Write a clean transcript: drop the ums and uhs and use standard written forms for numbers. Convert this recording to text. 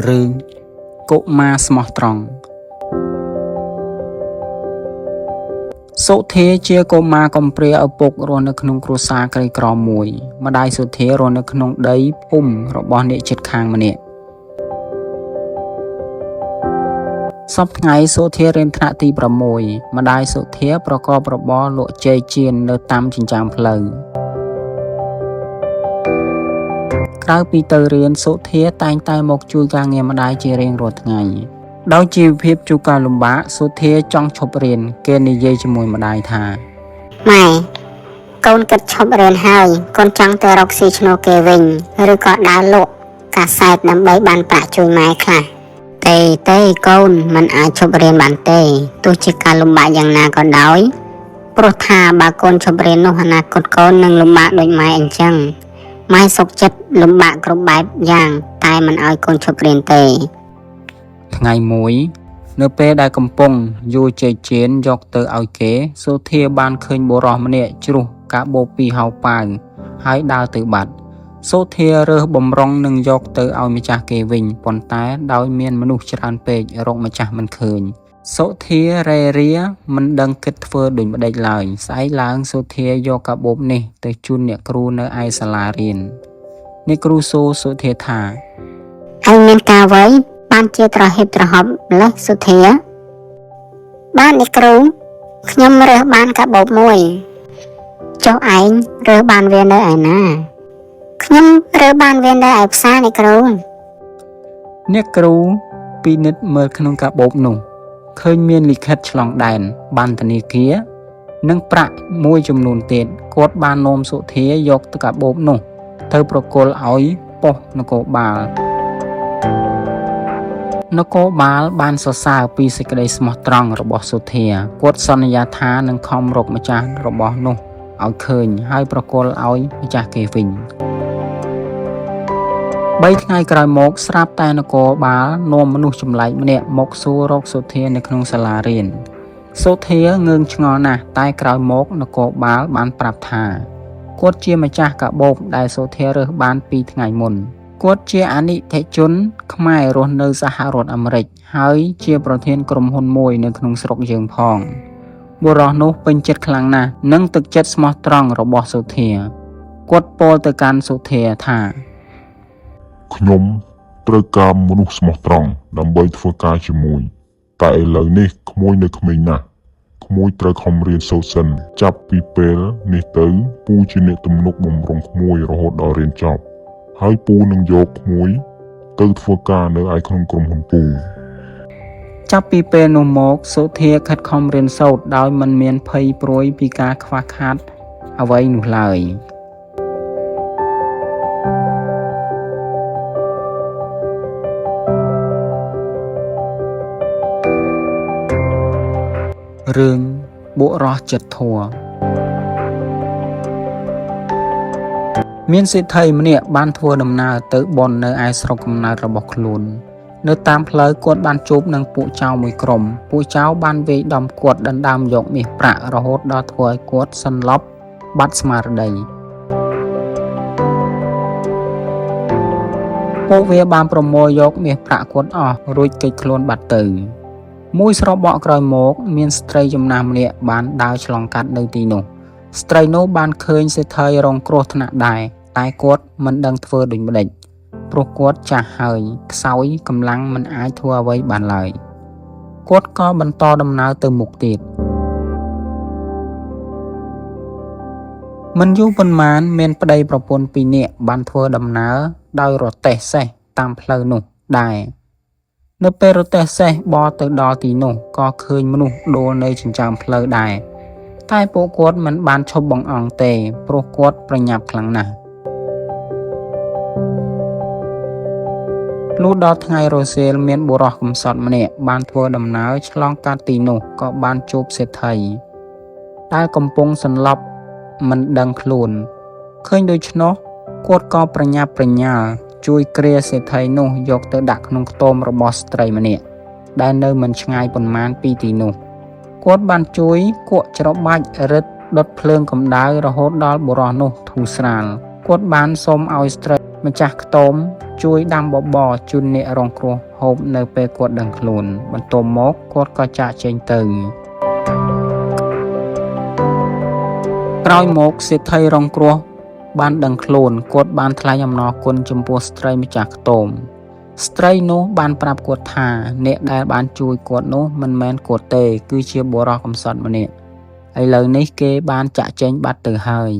រឿងកុមារស្មោះត្រង់សុធាជាកុមារកំព្រាឪពុករស់នៅក្នុងគ្រួសារក្រីក្រមួយម្ដាយសុធារស់នៅក្នុងដីភូមិរបស់អ្នកជិតខាងម្នាក់សប្តាហ៍ថ្ងៃសុធារៀនថ្នាក់ទី6ម្ដាយសុធាប្រកបរបរលក់ចេកចៀននៅតាមចិញ្ចើមផ្លូវក្រៅពីទៅរៀនសុធាតែងតែមកជួយការងារម្ដាយជារៀងរាល់ថ្ងៃដោយជីវភាពជួបការលំបាកសុធាចង់ឈប់រៀនគេនិយាយជាមួយម្ដាយថាម៉ែកូនគិតឈប់រៀនហើយកូនចង់ទៅរកស៊ីឈ្នួលគេវិញឬក៏ដើរលក់កាសែតដើម្បីបានប្រាក់ជួយម៉ែខ្លះទេកូនមិនអាចឈប់រៀនបានទេទោះជាការលំបាកយ៉ាងណាក៏ដោយព្រោះថាបើកូនឈប់រៀននោះអនាគតកូននឹងលំបាកដូចម៉ែអញ្ចឹងម៉ែសុខចិត្តលំបាកគ្រប់បែបយ៉ាងតែមិនឲ្យកូនឈប់រៀនទេថ្ងៃមួយនៅពេលដែលកំពុងយួរចេកចៀនយកទៅឲ្យគេសុធាបានឃើញបុរសម្នាក់ជ្រុះកាបូបពីហៅប៉ាវហើយដើរទៅបាត់សុធារើសបំរុងនឹងយកទៅឲ្យម្ចាស់គេវិញប៉ុន្តែដោយមានមនុស្សច្រើនពេករកម្ចាស់មិនឃើញសុធារេរាមិនដឹងគិតធ្វើដូចម្ដេចឡើយស្អែកឡើងសុធាយកកាបូបនេះទៅជូនអ្នកគ្រូនៅឯសាលារៀនអ្នកគ្រូសួរសុធាថាឯងមានការអ្វីបានជាត្រហេបត្រហប់លេះសុធាបានអ្នកគ្រូខ្ញុំរើសបានកាបូបមួយចុះឯងរើសបានវានៅឯណាខ្ញុំរើសបានវានៅឯផ្សារអ្នកគ្រូអ្នកគ្រូពិនិត្យមើលក្នុងកាបូបនោះឃើញមានលិខិតឆ្លងដែនបានធនាគារនិងប្រាក់មួយចំនួនទៀតគាត់បាននាំសុធាយកទៅកាបូបនោះទៅប្រគល់ឲ្យប៉ុស្តិ៍នគរបាលនគរបាលបានសរសើរពីសេចក្តីស្មោះត្រង់របស់សុធាគាត់សន្យាថានឹងខំរកម្ចាស់របស់នោះឲ្យឃើញហើយប្រគល់ឲ្យម្ចាស់គេវិញ3ថ្ងៃក្រោយមកស្រាប់តែនគរបាលនាំមនុស្សចម្លែកម្នាក់មកសួររកសុធានៅក្នុងសាលារៀនសុធាងឿងឆ្ងល់ណាស់តែក្រោយមកនគរបាលបានប្រាប់ថាគាត់ជាម្ចាស់កាបូបដែលសុធារើសបាន2ថ្ងៃមុនគាត់ជាអនិច្ចជនខ្មែររស់នៅសហរដ្ឋអាមេរិកហើយជាប្រធានក្រុមហ៊ុនមួយនៅក្នុងស្រុកយើងផងបុរសនោះពេញចិត្តខ្លាំងណាស់នឹងទឹកចិត្តស្មោះត្រង់របស់សុធាគាត់ពោលទៅកាន់សុធាថាខ្ញុំត្រូវការមនុស្សស្មោះត្រង់ដើម្បីធ្វើការជាមួយតែឥឡូវនេះក្មួយនៅក្មេងណាស់ក្មួយត្រូវខំរៀនសូត្រសិនចាប់ពីពេលនេះទៅពូជាអ្នកទំនុកបម្រុងក្មួយរហូតដល់រៀនចប់ហើយពូនឹងយកក្មួយទៅធ្វើការនៅឯក្នុងក្រុមហ៊ុនពូចាប់ពីពេលនោះមកសុធាខិតខំរៀនសូត្រដោយមិនមានភ័យព្រួយពីការខ្វះខាតអ្វីនោះឡើយរឿងបុរសចិត្តធម៌មានសេដ្ឋីម្នាក់បានធ្វើដំណើរទៅបន់នៅឯស្រុកកំណើតរបស់ខ្លួននៅតាមផ្លូវគាត់បានជួបនឹងពួកចៅមួយក្រុមពួកចៅបានវាយដំគាត់ដណ្ដើមយកមាសប្រាក់រហូតដល់ធ្វើឲ្យគាត់សន្លប់បាត់ស្មារតីពួកវាបានប្រមូលយកមាសប្រាក់គាត់អស់រួចគេចខ្លួនបាត់ទៅមួយស្របក់ក្រោយមកមានស្ត្រីចំណាស់ម្នាក់បានដើរឆ្លងកាត់នៅទីនោះស្ត្រីនោះបានឃើញសេដ្ឋីរងគ្រោះថ្នាក់ដែរតែគាត់មិនដឹងធ្វើដូចម្ដេចព្រោះគាត់ចាស់ហើយខ្សោយកម្លាំងមិនអាចធ្វើអ្វីបានឡើយគាត់ក៏បន្តដំណើរទៅមុខទៀតមិនយូរប៉ុន្មានមានប្តីប្រពន្ធ2នាក់បានធ្វើដំណើរដោយរទេះសេះតាមផ្លូវនោះដែរនៅពេលរទេះសេះបរទៅដល់ទីនោះក៏ឃើញមនុស្សដួលនៅចិញ្ចើមផ្លូវដែរតែពួកគាត់មិនបានឈប់បង្អង់ទេព្រោះគាត់ប្រញាប់ខ្លាំងណាស់លុះដល់ថ្ងៃរសៀលមានបុរសកំសត់ម្នាក់បានធ្វើដំណើរឆ្លងកាត់ទីនោះក៏បានជួបសេដ្ឋីដែលកំពុងសន្លប់មិនដឹងខ្លួនឃើញដូច្នោះគាត់ក៏ប្រញាប់ប្រញាល់ជួយគ្រាសេដ្ឋីនោះយកទៅដាក់ក្នុងខ្ទមរបស់ស្ត្រីម្នាក់ដែលនៅមិនឆ្ងាយប៉ុន្មានពីទីនោះគាត់បានជួយគក់ច្របាច់រឹតដុតភ្លើងកម្ដៅរហូតដល់បុរសនោះធូរស្រាលគាត់បានសុំឲ្យស្ត្រី ម្ចាស់ខ្ទមជួយដាំបបរជូនអ្នករងគ្រោះហូបនៅពេលគាត់ដឹងខ្លួនបន្ទាប់មកគាត់ក៏ចាកចេញទៅក្រោយមកសេដ្ឋីរងគ្រោះបានដឹងខ្លួនគាត់បានថ្លែងអំណរគុណចំពោះស្ត្រីម្ចាស់ខ្ទមស្ត្រីនោះបានប្រាប់គាត់ថាអ្នកដែលបានជួយគាត់នោះមិនមែនគាត់ទេគឺជាបុរសកំសត់ម្នាក់ឥឡូវនេះគេបានចាក់ចែងបាត់ទៅហើយ